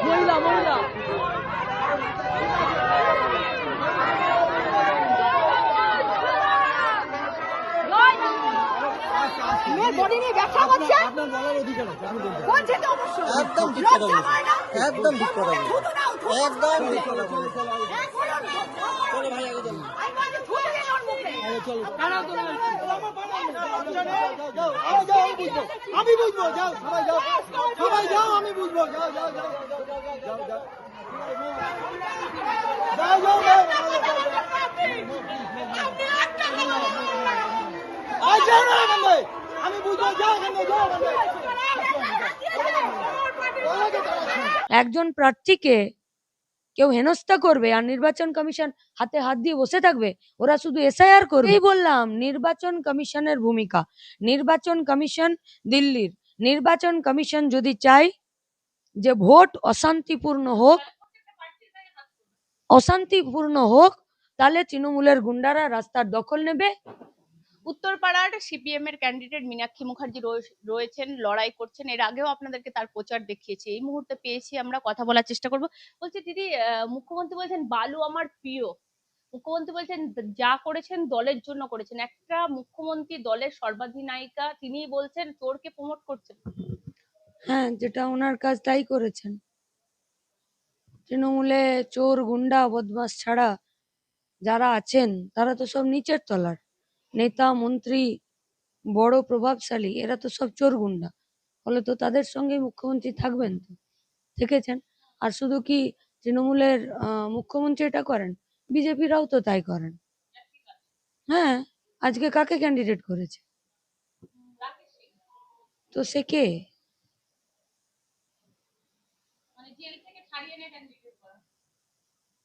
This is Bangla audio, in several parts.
মহিলা মহিলা বডি নিয়ে ব্যবসা করছে, আপনার বলার অধিকার আছে, আপনি বলতে বলছে তো অবশ্যই একদম ঠিক কথা বলেছেন, একদম ঠিক কথা বলেছেন, একদম ঠিক কথা বলেছেন। চলো ভাই আগে চলো, চলো আমি বুঝবো, যাও সবাই যাও, সবাই যাও, আমি বুঝবো, যাও যাও যাও যাও যাও যাও যাও যাও যাও না এখানে, আমি বুঝবো, যাও এখানে যাও একজন প্রার্থীকে কেউ হেনস্থা করবে আর নির্বাচন কমিশন হাতে হাত দিয়ে বসে থাকবে, ওরা শুধু এসআইআর করবে। এই বললাম নির্বাচন কমিশনের ভূমিকা। নির্বাচন কমিশন দিল্লির নির্বাচন কমিশন যদি চায় যে ভোট অশান্তিপূর্ণ হোক তাহলে তৃণমূলের গুন্ডারা রাস্তার দখল নেবে। উত্তরপাড়ার সিপিএম এর ক্যান্ডিডেট মীনাক্ষী মুখার্জি রয়েছেন, লড়াই করছেন। এর আগেও আপনাদেরকে তার প্রচার দেখিয়েছি। এই মুহূর্তে পেয়েছি, আমরা কথা বলার চেষ্টা করব। বলছি দিদি, মুখ্যমন্ত্রী বলছেন বালু আমার প্রিয়। মুখ্যমন্ত্রী বলছেন যা করেছেন দলের জন্য করেছেন। একটা মুখ্যমন্ত্রী দলের সর্বাধিনায়িকা, তিনি বলছেন চোরকে প্রমোট করছেন। হ্যাঁ, যেটা ওনার কাজ তাই করেছেন। তৃণমূলে চোর গুন্ডা বদমাস ছাড়া যারা আছেন তারা তো সব নিচের তলার নেতা মন্ত্রী, বড় প্রভাবশালী, এরা তো সব চোর গুন্ডা। ফলে তো তাদের সঙ্গে মুখ্যমন্ত্রী থাকবেন, তো থেকেছেন। আর শুধু কি তৃণমূলের মুখ্যমন্ত্রী এটা করেন, বিজেপিরাও তো তাই করেন। হ্যাঁ, আজকে কাকে ক্যান্ডিডেট করেছে? তো সে কে?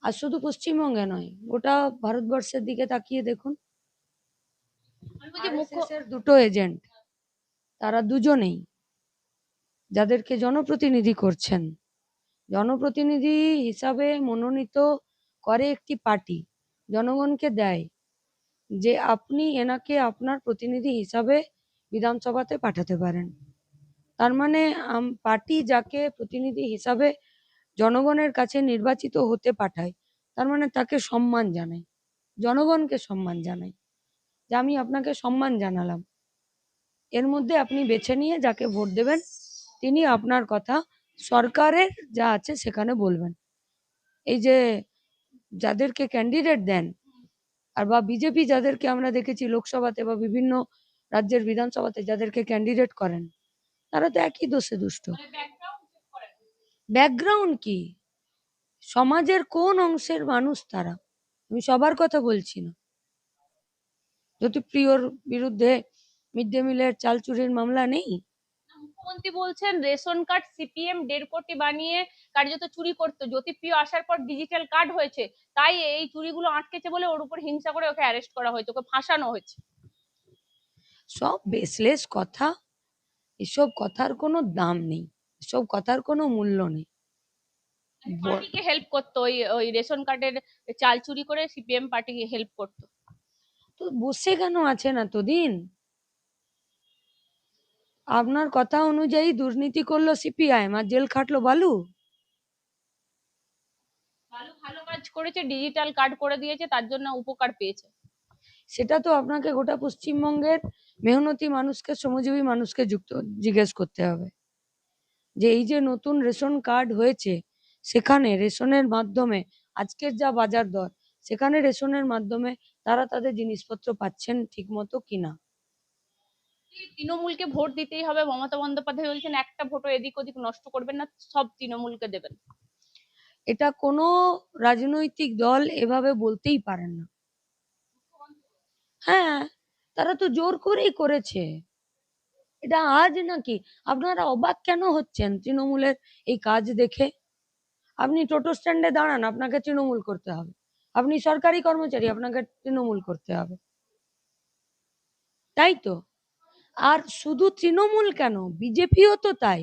আর শুধু পশ্চিমবঙ্গে নয়, গোটা ভারতবর্ষের দিকে তাকিয়ে দেখুন। RSS এর দুটো এজেন্ট, তারা দুজনেই যাদেরকে জনপ্রতিনিধি করছেন, জনপ্রতিনিধি হিসাবে মনোনীত করে একটি পার্টি, জনগণকে দেয় যে আপনি এনাকে আপনার প্রতিনিধি হিসাবে বিধানসভাতে পাঠাতে পারেন। তার মানে পার্টি যাকে প্রতিনিধি হিসাবে জনগণের কাছে নির্বাচিত হতে পাঠায়, তার মানে তাকে সম্মান জানায়, জনগণকে সম্মান জানায় যে আমি আপনাকে সম্মান জানালাম। এর মধ্যে আপনি বেছে নিয়ে যাকে ভোট দেবেন তিনি আপনার কথা সরকারের যা আছে সেখানে বলবেন। এই যে যাদেরকে ক্যান্ডিডেট দেন আর বা বিজেপি যাদেরকে আমরা দেখেছি লোকসভাতে বা বিভিন্ন রাজ্যের বিধানসভাতে যাদেরকে ক্যান্ডিডেট করেন, তারা তো একই দোষে দুষ্ট। ব্যাকগ্রাউন্ড কি? সমাজের কোন অংশের মানুষ তারা? আমি সবার কথা বলছি না। জ্যোতিপ্রিয়র বিরুদ্ধে মিড ডে মিলের চাল চুরির মামলা নেই? মুখ্যমন্ত্রী বলছেন রেশন কার্ড সিপিএম 1.5 কোটি বানিয়ে কার্যত চুরি করতো। জ্যোতিপ্রিয় আসার পর ডিজিটাল কার্ড হয়েছে, তাই এই চুরিগুলো আটকেছে বলে ওর উপর হিংসা করে ওকে অ্যারেস্ট করা হয়েছে, ওকে ফাঁসানো হয়েছে। সব বেসলেস কথা। এসব কথার কোনো দাম নেই, এসব কথার কোনো মূল্য নেই। পার্টিকে হেল্প করতো, ওই রেশন কার্ডের চাল চুরি করে সিপিএম পার্টিকে হেল্প করতো। তো বসে কেন আছেন এতদিন? আপনার কথা অনুযায়ী দুর্নীতি করলো সিপিআইএম আর জেল খাটলো বালু। ভালো কাজ করেছে, ডিজিটাল কার্ড করে দিয়েছে, তার জন্য উপকার পেয়েছে। সেটা তো আপনাকে গোটা পশ্চিমবঙ্গের মেহনতি মানুষকে, শ্রমজীবী মানুষকে জিজ্ঞেস করতে হবে যে এই যে নতুন রেশন কার্ড হয়েছে, সেখানে রেশনের মাধ্যমে আজকের যা বাজার দর, সেখানে রেশনের মাধ্যমে তারা তাদের জিনিসপত্র পাচ্ছেন ঠিক মতো কিনা। তৃণমূলকে ভোট দিতেই হবে। মমতা বন্দ্যোপাধ্যায় বলছেন একটা ভোটও এদিক ওদিক নষ্ট করবেন না, সব তৃণমূলকে দেবেন। এটা কোনো রাজনৈতিক দল এভাবে বলতেই পারেন না। হ্যাঁ, তারা তো জোর করেই করেছে। এটা আজ নাকি? আপনারা অবাক কেন হচ্ছেন তৃণমূলের এই কাজ দেখে? আপনি টোটো স্ট্যান্ডে দাঁড়ান, আপনাকে তৃণমূল করতে হবে। আপনি সরকারি কর্মচারী, আপনাকে তৃণমূল করতে হবে, তাই তো? আর শুধু তৃণমূল কেন, বিজেপিও তো তাই।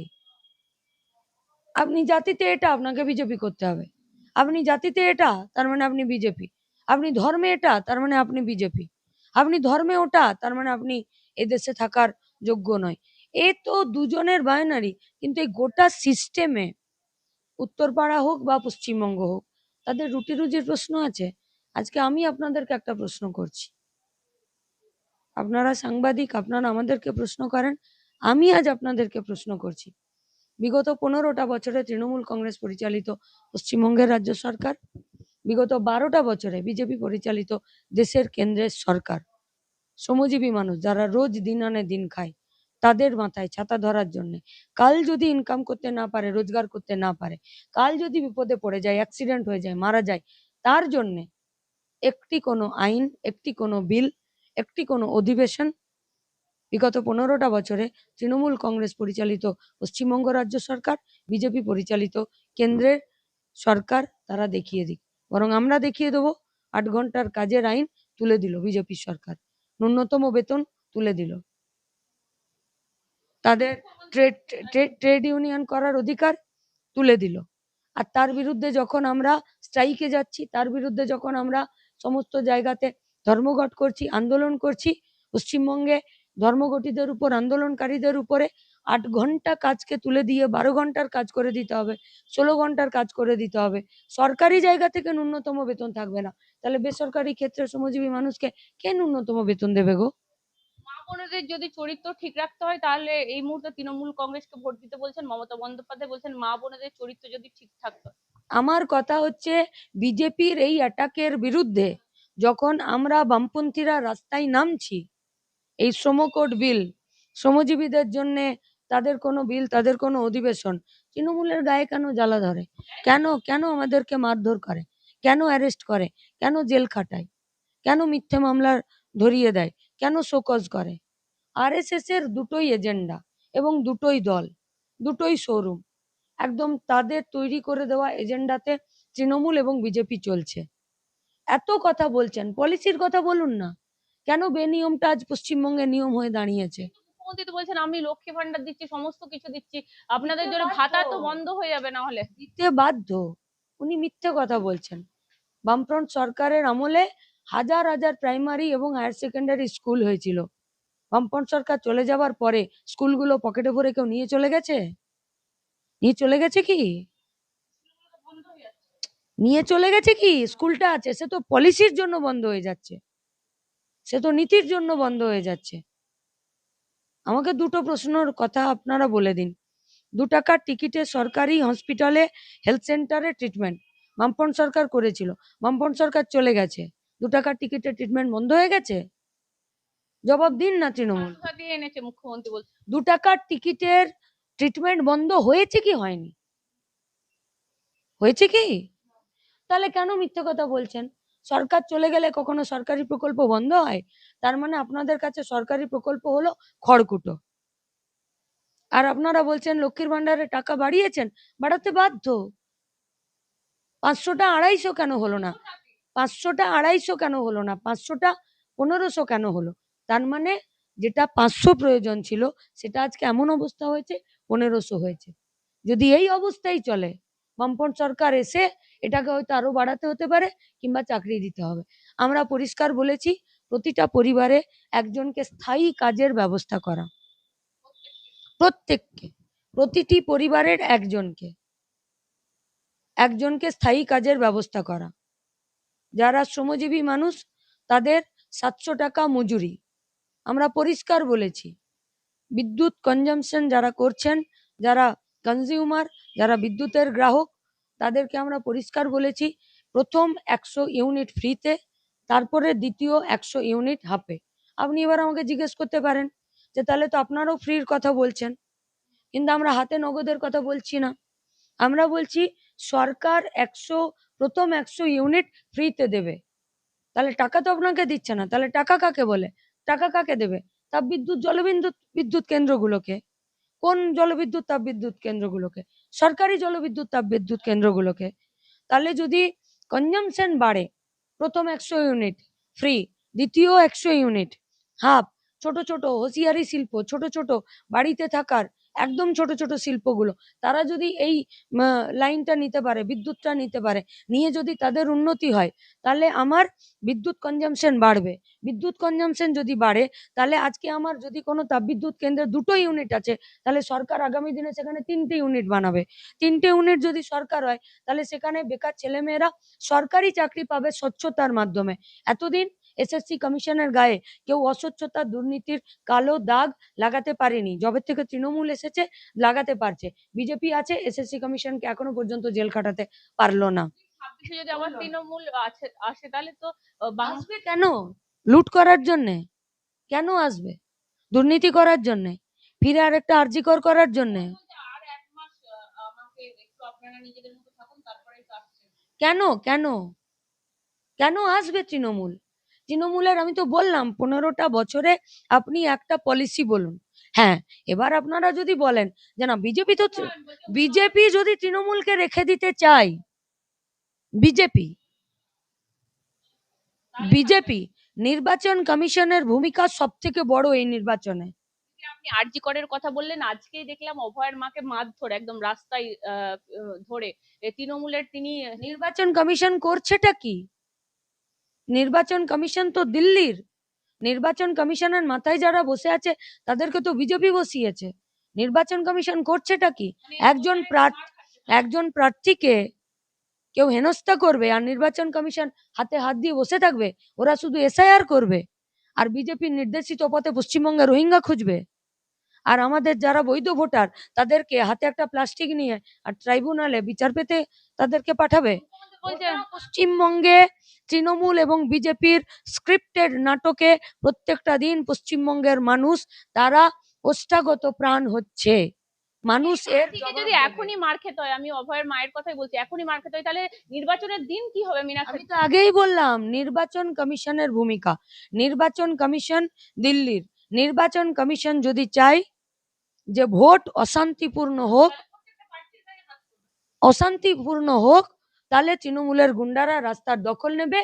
আপনি জাতিতে এটা, আপনাকে বিজেপি করতে হবে। আপনি জাতিতে এটা, তার মানে আপনি বিজেপি। আপনি ধর্মে এটা, তার মানে আপনি বিজেপি। আপনি ধর্মে ওটা, তার মানে আপনি এদেশে থাকার যোগ্য নয়। এ তো দুজনের বাইনারি, কিন্তু এই গোটা সিস্টেমে উত্তরপাড়া হোক বা পশ্চিমবঙ্গ হোক, তাদের রুটি রুজির প্রশ্ন আছে। আজকে আমি আপনাদেরকে একটা প্রশ্ন করছি, আপনারা সাংবাদিক, আপনারা আমাদেরকে প্রশ্ন করেন, আমি আজ আপনাদেরকে প্রশ্ন করছি। বিগত 15টা বছরে তৃণমূল কংগ্রেস পরিচালিত পশ্চিমবঙ্গের রাজ্য সরকার, বিগত 12টা বছরে বিজেপি পরিচালিত দেশের কেন্দ্রের সরকার, শ্রমজীবী মানুষ যারা রোজ দিন আনে দিন খায়, তাদের মাথায় ছাতা ধরার জন্য, কাল যদি ইনকাম করতে না পারে, রোজগার করতে না পারে, কাল যদি বিপদে পড়ে যায়, অ্যাক্সিডেন্ট হয়ে যায়, মারা যায়, তার জন্য একটি কোনো আইন, একটি কোনো বিল, একটি কোনো অধিবেশন বিগত 15টা বছরে তৃণমূল কংগ্রেস পরিচালিত পশ্চিমবঙ্গ রাজ্য সরকার, বিজেপি পরিচালিত কেন্দ্রের সরকার তারা দেখিয়ে দিক। বরং আমরা দেখিয়ে দেবো। 8 ঘন্টার কাজের আইন তুলে দিল বিজেপি সরকার, ন্যূনতম বেতন তুলে দিল, তাদের ট্রেড ইউনিয়ন করার অধিকার তুলে দিল। আর তার বিরুদ্ধে যখন আমরা স্ট্রাইকে যাচ্ছি, তার বিরুদ্ধে যখন আমরা সমস্ত জায়গাতে ধর্মঘট করছি, আন্দোলন করছি, পশ্চিমবঙ্গে ধর্মঘটিদের উপর, আন্দোলনকারীদের উপরে 8 ঘন্টা কাজকে তুলে দিয়ে 12 ঘন্টার কাজ করে দিতে হবে, 16 ঘন্টার কাজ করে দিতে হবে, সরকারি জায়গা থেকে ন্যূনতম বেতন থাকবে না, তাহলে বেসরকারি ক্ষেত্রে শ্রমজীবী মানুষকে কে ন্যূনতম বেতন দেবে গো? মা বোনেদের যদি চরিত্র ঠিক রাখতে হয় তাহলে এই মুহূর্তে তৃণমূল কংগ্রেসকে ভোট দিতে বলছেন, মমতা বন্দ্যোপাধ্যায় বলছেন মা বোনেদের চরিত্র যদি ঠিক থাকতো। আমার কথা হচ্ছে, বিজেপির এই অ্যাটাকের বিরুদ্ধে যখন আমরা বামপন্থীরা রাস্তায় নামছি, এই শ্রম কোড বিল, শ্রমজীবীদের জন্য তাদের কোনো বিল, তাদের কোনো অধিবেশন, তৃণমূলের গায়ে কেন জ্বালা ধরে? কেন কেন আমাদেরকে মারধর করে? কেন অ্যারেস্ট করে? কেন জেল খাটায়? কেন মিথ্যে মামলার ধরিয়ে দেয়? কেন শোকজ করে? আরএসএস এর দুটোই এজেন্ডা এবং দুটোই দল, দুটোই শোরুম, একদম তাদের তৈরি করে দেওয়া এজেন্ডাতে তৃণমূল এবং বিজেপি চলছে। এত কথা বলছেন, পলিসির কথা বলুন না। কেন বেনিয়মটা আজ পশ্চিমবঙ্গে নিয়ম হয়ে দাঁড়িয়েছে? মুখ্যমন্ত্রী তো বলছেন আমি লক্ষ্মী ভান্ডার দিচ্ছি, সমস্ত কিছু দিচ্ছি, আপনাদের জন্য ভাতা তো বন্ধ হয়ে যাবে না হলে। দিতে বাধ্য। উনি মিথ্যে কথা বলছেন। বামফ্রন্ট সরকারের আমলে হাজার হাজার প্রাইমারি এবং হায়ার সেকেন্ডারি স্কুল হয়েছিল। বামফ্রন্ট সরকার চলে যাওয়ার পরে স্কুলগুলো পকেটে ভরে কেউ নিয়ে চলে গেছে? নিয়ে চলে গেছে কি? নিয়ে চলে গেছে কি? স্কুলটা আছে, সে তো পলিসির জন্য বন্ধ হয়ে যাচ্ছে, সে তো নীতির জন্য বন্ধ হয়ে যাচ্ছে। আমাকে দুটো প্রশ্নের কথা আপনারা বলে দিন। 2 টাকার টিকিটে সরকারি হসপিটালে, হেলথ সেন্টারে ট্রিটমেন্ট বামফ্রন্ট সরকার করেছিল, বামফ্রন্ট সরকার চলে গেছে, 2 টাকার টিকিটের ট্রিটমেন্ট বন্ধ হয়ে গেছে? জবাব দিন না তৃণমূল। ভাতা দিয়ে এনেছে মুখ্যমন্ত্রী বলছেন। 2 টাকার টিকিটের ট্রিটমেন্ট বন্ধ হয়েছে কি হয়নি? হয়েছে কি? তাহলে কেন মিথ্যে কথা বলছেন? সরকার চলে গেলে কখনো সরকারি প্রকল্প বন্ধ হয়? তার মানে আপনাদের কাছে সরকারি প্রকল্প হলো খড়কুটো। আর আপনারা বলছেন লক্ষ্মীর ভান্ডারে টাকা বাড়িয়েছেন, বাড়াতে বাধ্য। 500টা 250 কেন হলো না? 500টা 250 কেন হলো না? 500টা 1500 কেন হলো? তার মানে যেটা 500 প্রয়োজন ছিল সেটা আজকে এমন অবস্থা হয়েছে 1500 হয়েছে। যদি এই অবস্থাই চলে, বামফ্রন্ট সরকার এসে এটাকে হয়তো আরো বাড়াতে হতে পারে, কিংবা চাকরি দিতে হবে। আমরা পরিষ্কার বলেছি, প্রতিটা পরিবারে একজনকে স্থায়ী কাজের ব্যবস্থা করা, প্রত্যেককে, প্রতিটি পরিবারের একজনকে একজনকে স্থায়ী কাজের ব্যবস্থা করা। যারা শ্রমজীবী মানুষ তাদের 700 টাকা মজুরি। আমরা পরিষ্কার বলেছি, বিদ্যুৎ কনজামশন যারা করছেন, যারা কনজিউমার, যারা বিদ্যুতের গ্রাহক, তাদেরকে আমরা পরিষ্কার বলেছি, প্রথম 100 ইউনিট ফ্রিতে, তারপরে দ্বিতীয় 100 ইউনিট হাফে। আপনি এবার আমাকে জিজ্ঞেস করতে পারেন যে তাহলে তো আপনারাও ফ্রির কথা বলছেন, কিন্তু আমরা হাতে নগদের কথা বলছি না। আমরা বলছি সরকার প্রথম 100 ইউনিট ফ্রিতে দেবে। তাহলে টাকা তো আপনাকে দিচ্ছে না, তাহলে টাকা কাকে বলে? টাকা কাকে দেবে? তাপবিদ্যুৎ, জলবিদ্যুৎ বিদ্যুৎ কেন্দ্রগুলোকে। কোন জলবিদ্যুৎ তাপবিদ্যুৎ কেন্দ্রগুলোকে? সরকারি জলবিদ্যুৎ তাপবিদ্যুৎ কেন্দ্রগুলোকে। তাহলে যদি কনজামশন বাড়ে, প্রথম 100 ইউনিট ফ্রি, দ্বিতীয় 100 ইউনিট হাফ, ছোট ছোট হোসিয়ারি শিল্প, ছোট ছোট বাড়িতে থাকার একদম ছোট ছোট শিল্পগুলো, তারা যদি এই লাইনটা নিতে পারে, বিদ্যুৎটা নিতে পারে, নিয়ে যদি তাদের উন্নতি হয়, তাহলে আমার বিদ্যুৎ কনজাম্পশন বাড়বে। বিদ্যুৎ কনজাম্পশন যদি বাড়ে, তাহলে আজকে আমার যদি কোনো তাপবিদ্যুৎ কেন্দ্রে 2টো ইউনিট আছে, তাহলে সরকার আগামী দিনে সেখানে 3টে ইউনিট বানাবে। 3টে ইউনিট যদি সরকার হয়, তাহলে সেখানে বেকার ছেলেমেয়েরা সরকারি চাকরি পাবে স্বচ্ছতার মাধ্যমে। এতদিন এসএসসি কমিশনের গায়ে কেউ অস্বচ্ছতা, দুর্নীতির কালো দাগ লাগাতে পারেনি, যবে থেকে তৃণমূল এসেছে লাগাতে পারছে। বিজেপি আছে, এসএসসি কমিশনকে এখনো পর্যন্ত জেল খাটাতে পারলো না। 26-এ যদি আবার তৃণমূল আসে তাহলে তো আসবে কেন? লুট করার জন্যে? কেন আসবে? দুর্নীতি করার জন্যে? ফিরে আরেকটা আরজিকর করার জন্যে? আর 1 মাস আমাকে একটু আপনারা নিজেদের মতো থাকুন, তারপরে তো আসছেন। কেন কেন কেন আসবে তৃণমূল? তৃণমূলের আমি তো বললাম 15টা বছরে আপনি একটা পলিসি বলুন। হ্যাঁ, এবার আপনারা যদি বলেন যে না বিজেপি যদি তৃণমূলকে রেখে দিতে চায়, বিজেপি বিজেপি নির্বাচন কমিশনের ভূমিকা সব থেকে বড় এই নির্বাচনে। আপনি আরজি করের কথা বললেন, আজকেই দেখলাম অভয়ের মাকে মারধর একদম রাস্তায় ধরে তৃণমূলের তিনি নির্বাচন কমিশন করছেটা কি? নির্বাচন কমিশন তো দিল্লির। নির্বাচন কমিশনের মাথায় যারা বসে আছে তাদেরকে তো বিজেপি বসিয়েছে। নির্বাচন কমিশন করছেটা কি? একজন প্রার্থীকে কেউ হেনস্থা করবে আর নির্বাচন কমিশন হাতে হাত দিয়ে বসে থাকবে? ওরা শুধু এসআইআর করবে আর বিজেপির নির্দেশিত পথে পশ্চিমবঙ্গে রোহিঙ্গা খুঁজবে। আর আমাদের যারা বৈধ ভোটার তাদেরকে হাতে একটা প্লাস্টিক নিয়ে আর ট্রাইব্যুনালে বিচার পেতে তাদেরকে পাঠাবে। পশ্চিমবঙ্গে তৃণমূল এবং বিজেপির স্ক্রিপ্টেড নাটকে প্রত্যেকটা দিন পশ্চিমবঙ্গের মানুষ তারা ওষ্ঠাগত প্রাণ হচ্ছে। মানুষ এর যদি এখনই মার খেতে হয়, আমি অভয়ের মায়ের কথাই বলছি, এখনই মার খেতে হয়, তাহলে নির্বাচনের দিন কি হবে মীনাক্ষী? আমি তো আগেই বললাম নির্বাচন কমিশনের ভূমিকা। নির্বাচন কমিশন দিল্লির। নির্বাচন কমিশন যদি চায় যে ভোট অশান্তিপূর্ণ হোক, তাহলে তৃণমূলের গুন্ডারা রাস্তার দখল নেবে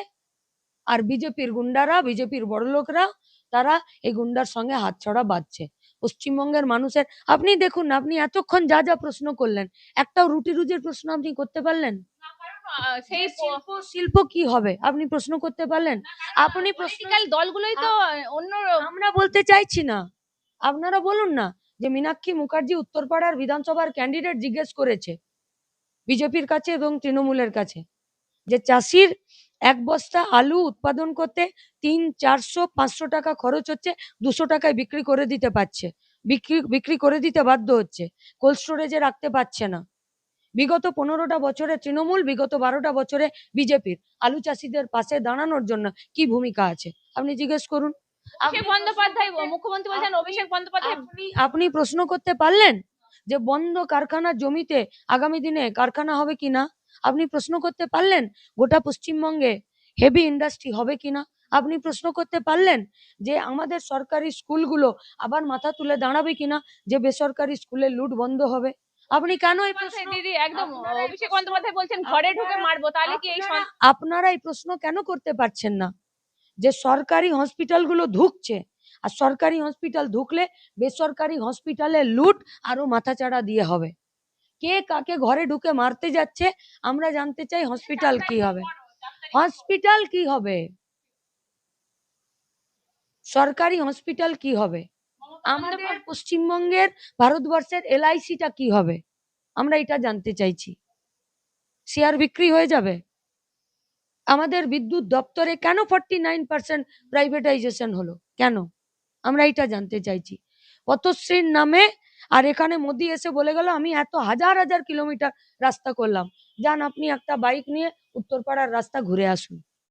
আর বিজেপির গুন্ডারা, বিজেপির বড়লোকরা তারা এই গুন্ডার সঙ্গে হাতছাড়া বাঁধছে। পশ্চিমবঙ্গের মানুষের আপনি দেখুন, আপনি এতক্ষণ যা যা প্রশ্ন করলেন, একটাও রুটি রুজির প্রশ্ন আপনি করতে পারলেন? সেই শিল্প কি হবে আপনি প্রশ্ন করতে পারলেন? আপনি পলিটিক্যাল দলগুলোই তো অন্য। আমরা বলতে চাইছি না, আপনারা বলুন না যে মীনাক্ষী মুখার্জি উত্তরপাড়ার বিধানসভার ক্যান্ডিডেট জিজ্ঞেস করেছে বিজেপির কাছে এবং তৃণমূলের কাছে যে চাষির 1 বস্তা আলু উৎপাদন করতে 300-400-500 টাকা খরচ হচ্ছে, 200 টাকায় বিক্রি করে দিতে পারছে, বিক্রি করে দিতে বাধ্য হচ্ছে, কোল্ড স্টোরেজে রাখতে পারছে না। বিগত 15টা বছরে তৃণমূল, বিগত 12টা বছরে বিজেপির আলু চাষিদের পাশে দাঁড়ানোর জন্য কি ভূমিকা আছে আপনি জিজ্ঞেস করুন। অভিষেক বন্দ্যোপাধ্যায় মুখ্যমন্ত্রী বলছেন, অভিষেক বন্দ্যোপাধ্যায় আপনি প্রশ্ন করতে পারলেন যে বন্ধ কারখানার জমিতে আগামী দিনে কারখানা হবে কিনা? আপনি প্রশ্ন করতে পারলেন গোটা পশ্চিমবঙ্গে হেভি ইন্ডাস্ট্রি হবে কিনা? আপনি প্রশ্ন করতে পারলেন যে আমাদের সরকারি স্কুলগুলো আবার মাথা তুলে দাঁড়াবে কিনা, যে বেসরকারি স্কুলে লুট বন্ধ হবে? আপনি কেন এই প্রশ্ন? দিদি একদম অভিষেক বন্দ্যোপাধ্যায় বলছেন ঘরে ঢুকে মারবো, তাহলে কি এই আপনারা এই প্রশ্ন কেন করতে পারছেন না যে সরকারি হসপিটালগুলো ঢুকছে আর সরকারি হসপিটাল ঢুকলে বেসরকারি হসপিটালে লুট আরো মাথাচাড়া দিয়ে হবে? কে কাকে ঘরে ঢুকে মারতে যাচ্ছে আমরা জানতে চাই। হসপিটাল কি হবে? হসপিটাল কি হবে? সরকারি হসপিটাল কি হবে? আমাদের পশ্চিমবঙ্গের, ভারতবর্ষের এলআইসিটা কি হবে? আমরা এটা জানতে চাইছি। শেয়ার বিক্রি হয়ে যাবে? আমাদের বিদ্যুৎ দপ্তরে কেন 49% প্রাইভেটাইজেশন হলো? কেন? আমরা এটা জানতে চাইছি। পথশ্রীর নামে আর এখানে মোদি এসে বলে গেল আমি এত হাজার হাজার কিলোমিটার রাস্তা করলাম। যান আপনি একটা বাইক নিয়ে উত্তরপাড়ার রাস্তা ঘুরে আসুন।